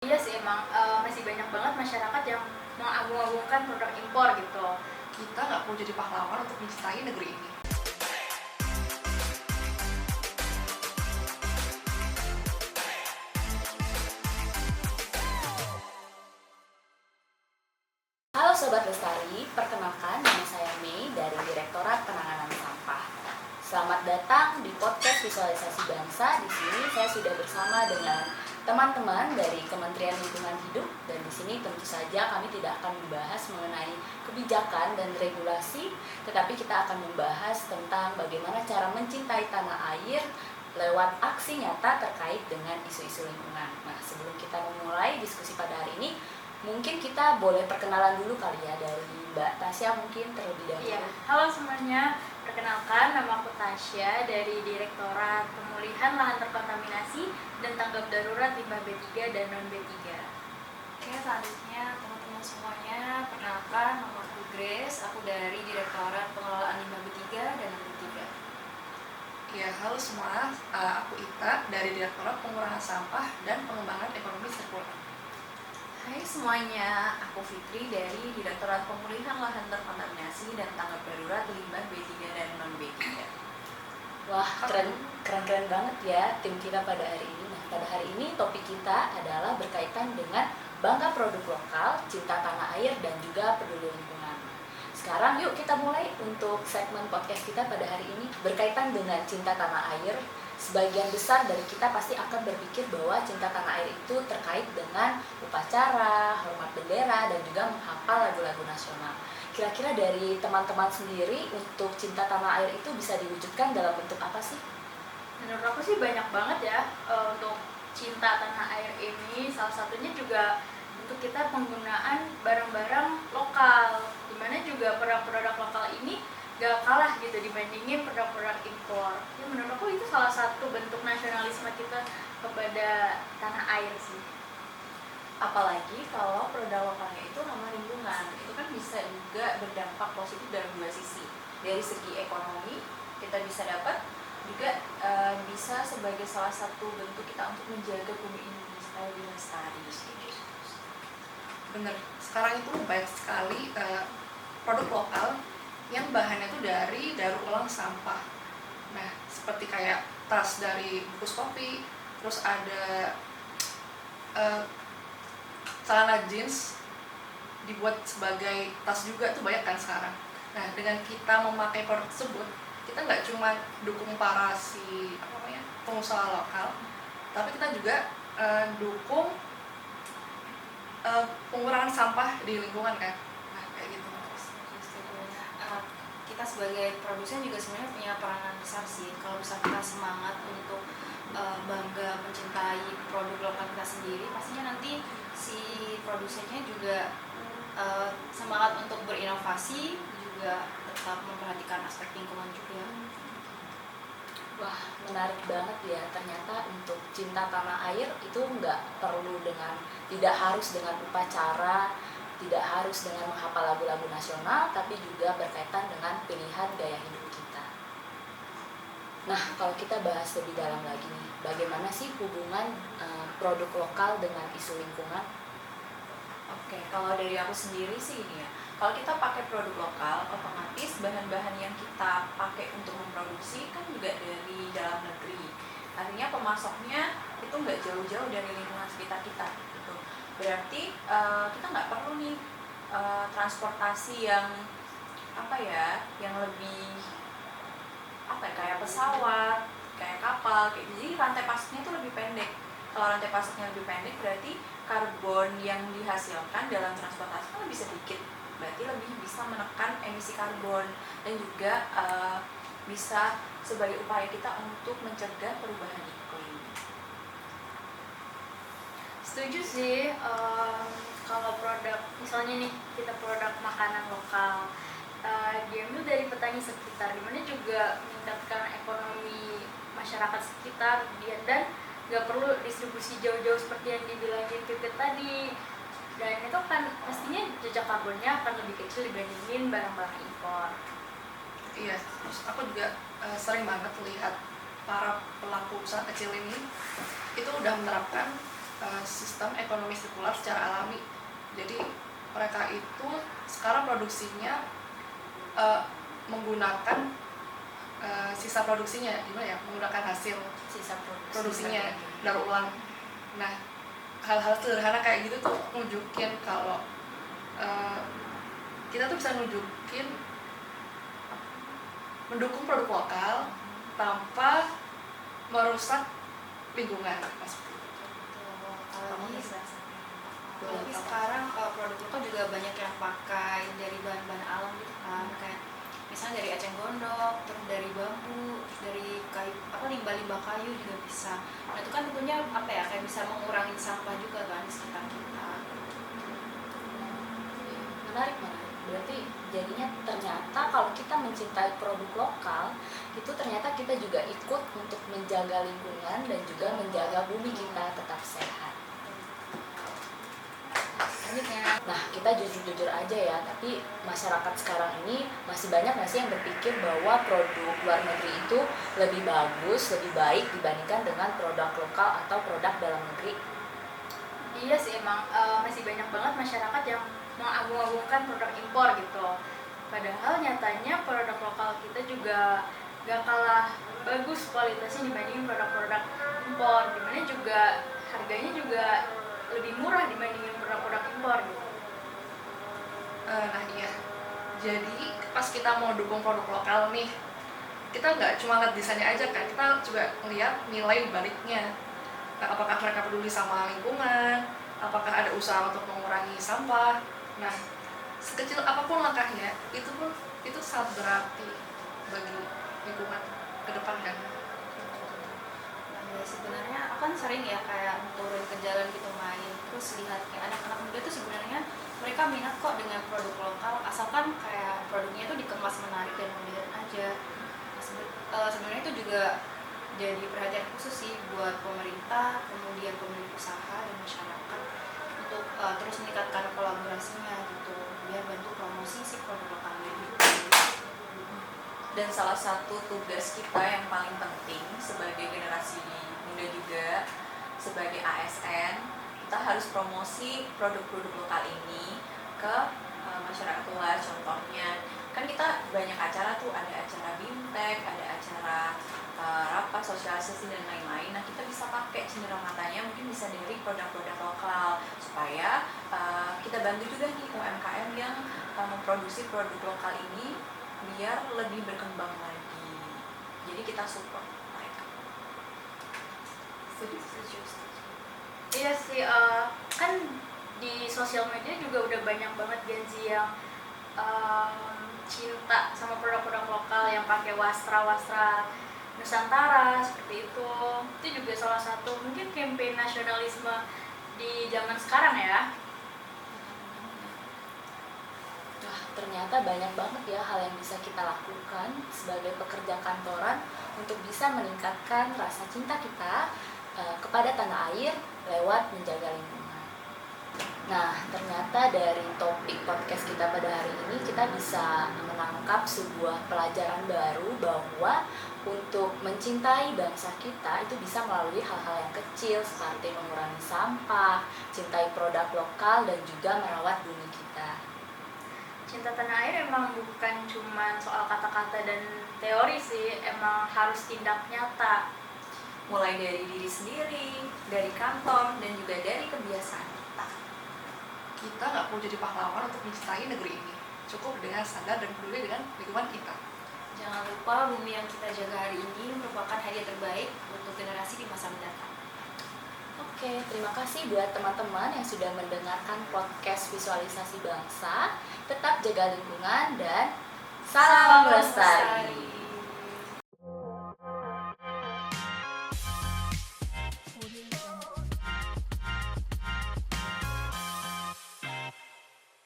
Iya sih emang masih banyak banget masyarakat yang mengagung-agungkan produk impor gitu. Kita nggak perlu jadi pahlawan untuk mencintai negeri ini. Halo Sobat Lestari, perkenalkan nama saya Mei dari Direktorat Penanganan Sampah. Selamat datang di podcast Visualisasi Bangsa. Di sini saya sudah bersama dengan teman-teman dari Kementerian Lingkungan Hidup, dan di sini tentu saja kami tidak akan membahas mengenai kebijakan dan regulasi, tetapi kita akan membahas tentang bagaimana cara mencintai tanah air lewat aksi nyata terkait dengan isu-isu lingkungan. Nah, sebelum kita memulai diskusi pada hari ini, mungkin kita boleh perkenalan dulu kali ya dari Mbak Tasya mungkin terlebih dahulu. Iya, halo semuanya. Perkenalkan, nama aku Tasya dari Direktorat Pemulihan Lahan Terkontaminasi dan Tanggap Darurat Limbah B3 dan Non-B3. Oke, selanjutnya teman-teman semuanya, perkenalkan nama aku Grace, aku dari Direktorat Pengelolaan Limbah B3 dan Non-B3. Ya, halo semua, aku Ita dari Direktorat Pengurangan Sampah dan Pengembangan Ekonomi Sirkular. Hai semuanya, aku Fitri dari Direktorat Pemulihan Lahan Terkontaminasi dan Tanggap Darurat Limbah B3 dan Non-B3. Wah, keren banget ya tim kita pada hari ini. Nah, pada hari ini topik kita adalah berkaitan dengan bangga produk lokal, cinta tanah air, dan juga peduli lingkungan. Sekarang yuk kita mulai untuk segmen podcast kita pada hari ini berkaitan dengan cinta tanah air. Sebagian besar dari kita pasti akan berpikir bahwa cinta tanah air itu terkait dengan upacara, hormat bendera, dan juga menghafal lagu-lagu nasional. Kira-kira dari teman-teman sendiri untuk cinta tanah air itu bisa diwujudkan dalam bentuk apa sih? Menurut aku sih banyak banget ya untuk cinta tanah air ini. Salah satunya juga untuk kita penggunaan barang-barang lokal, dimana juga produk-produk lokal ini gak kalah gitu dibandingin produk-produk impor. Ya, menurut aku itu salah satu bentuk nasionalisme kita kepada tanah air sih. Apalagi kalau produk lokalnya itu ramah lingkungan, itu kan bisa juga berdampak positif dari dua sisi. Dari segi ekonomi kita bisa dapat, juga bisa sebagai salah satu bentuk kita untuk menjaga bumi ini supaya lebih lestari. Bener, sekarang itu banyak sekali produk lokal yang bahannya itu dari daur ulang sampah. Nah, seperti kayak tas dari bungkus kopi, terus ada celana jeans dibuat sebagai tas juga, tuh banyak kan sekarang. Nah, dengan kita memakai produk tersebut, kita nggak cuma dukung para pengusaha lokal, tapi kita juga dukung pengurangan sampah di lingkungan kan. Nah, kayak gitu. Kita sebagai produsen juga sebenarnya punya peranan besar sih. Kalau misalnya kita semangat untuk bangga mencintai produk lokal kita sendiri, pastinya nanti si produsennya juga semangat untuk berinovasi, juga tetap memperhatikan aspek lingkungan juga. Wah, menarik banget ya. Ternyata untuk cinta tanah air itu tidak harus dengan upacara, tidak harus dengan menghafal lagu-lagu nasional, tapi juga berkaitan dengan pilihan gaya hidup kita. Nah, kalau kita bahas lebih dalam lagi nih, bagaimana sih hubungan produk lokal dengan isu lingkungan? Oke, kalau dari aku sendiri sih ini ya, kalau kita pakai produk lokal, otomatis bahan-bahan yang kita pakai untuk memproduksi kan juga dari dalam negeri. Artinya pemasoknya itu nggak jauh-jauh dari lingkungan sekitar kita gitu. Berarti kita nggak perlu nih transportasi yang yang lebih kayak pesawat, kayak kapal, kayak jadi rantai pasoknya itu lebih pendek. Kalau rantai pasoknya lebih pendek, berarti karbon yang dihasilkan dalam transportasi kan lebih sedikit, berarti lebih bisa menekan emisi karbon dan juga bisa sebagai upaya kita untuk mencegah perubahan iklim. Setuju sih, kalau produk, misalnya nih kita produk makanan lokal, diambil dari petani sekitar, dimana juga meningkatkan ekonomi masyarakat sekitar, dan nggak perlu distribusi jauh-jauh seperti yang dibilangin Pipit tadi. Dan itu kan pastinya jejak karbonnya akan lebih kecil dibandingin barang-barang impor. Iya, terus aku juga sering banget lihat para pelaku usaha kecil ini itu udah menerapkan sistem ekonomi sirkular secara alami. Jadi mereka itu sekarang produksinya menggunakan sisa produksinya, gimana ya, menggunakan hasil Sisa produksinya daur ulang. Nah, hal-hal sederhana kayak gitu tuh nunjukin kalau kita tuh bisa nunjukin mendukung produk lokal tanpa merusak lingkungan. Apalagi sekarang produk lokal juga banyak yang pakai dari bahan-bahan alam gitu kan, kayak misalnya dari eceng gondok, terus dari bambu, terus dari kayu, limbah-limbah kayu juga bisa. Nah itu kan tentunya kayak bisa mengurangi sampah juga kan di sekitar kita. Menarik. Berarti jadinya ternyata kalau kita mencintai produk lokal, itu ternyata kita juga ikut untuk menjaga lingkungan dan juga menjaga bumi kita tetap sehat. Nah, kita jujur-jujur aja ya, tapi masyarakat sekarang ini masih banyak nggak sih yang berpikir bahwa produk luar negeri itu lebih bagus, lebih baik dibandingkan dengan produk lokal atau produk dalam negeri? Iya sih, emang masih banyak banget masyarakat yang mengagung-agungkan produk impor gitu. Padahal nyatanya produk lokal kita juga gak kalah bagus kualitasnya dibandingin produk-produk impor, dimana juga harganya juga lebih murah dibandingin produk-produk impor gitu. Nah iya, jadi pas kita mau dukung produk lokal nih, kita nggak cuma lihat desainnya aja kan, kita juga ngeliat nilai baliknya. Nah, apakah mereka peduli sama lingkungan, apakah ada usaha untuk mengurangi sampah. Nah, sekecil apapun langkahnya, itu sangat berarti bagi lingkungan ke depan kan. Nah, ya sebenarnya aku kan sering ya kayak turun ke jalan gitu main, terus lihat kayak anak-anak muda tuh sebenarnya mereka minat kok dengan produk lokal, asalkan kayak produknya itu dikemas menarik dan modern aja. Nah, sebenarnya itu juga jadi perhatian khusus sih buat pemerintah, kemudian pemilik usaha dan masyarakat untuk terus meningkatkan kolaborasinya gitu, biar bantu promosi si produk lokal ini. Dan salah satu tugas kita yang paling penting sebagai generasi muda juga, sebagai ASN, kita harus promosi produk-produk lokal ini ke masyarakat luas. Contohnya kan kita banyak acara tuh, ada acara BIMTEK, ada acara rapat sosialisasi dan lain-lain. Nah kita bisa pakai cendera matanya, mungkin bisa dari produk-produk lokal supaya kita bantu juga nih UMKM yang memproduksi produk lokal ini biar lebih berkembang lagi. Jadi kita support mereka. Setuju. Iya sih, kan di sosial media juga udah banyak banget Gen Z yang cinta sama produk-produk lokal, yang pakai wastra-wastra Nusantara seperti itu. Itu juga salah satu mungkin campaign nasionalisme di zaman sekarang ya. Wah, ternyata banyak banget ya hal yang bisa kita lakukan sebagai pekerja kantoran untuk bisa meningkatkan rasa cinta kita kepada tanah air lewat menjaga lingkungan. Nah, ternyata dari topik podcast kita pada hari ini kita bisa menangkap sebuah pelajaran baru bahwa untuk mencintai bangsa kita itu bisa melalui hal-hal yang kecil seperti mengurangi sampah, cintai produk lokal, dan juga merawat bumi kita. Cinta tanah air emang bukan cuma soal kata-kata dan teori sih, emang harus tindak nyata. Mulai dari diri sendiri, dari kantor, dan juga dari kebiasaan kita. Kita nggak perlu jadi pahlawan untuk mencintai negeri ini. Cukup dengan sadar dan peduli dengan lingkungan kita. Jangan lupa bumi yang kita jaga hari ini merupakan hadiah terbaik untuk generasi di masa mendatang. Oke, terima kasih buat teman-teman yang sudah mendengarkan podcast Visualisasi Bangsa. Tetap jaga lingkungan dan salam lestari.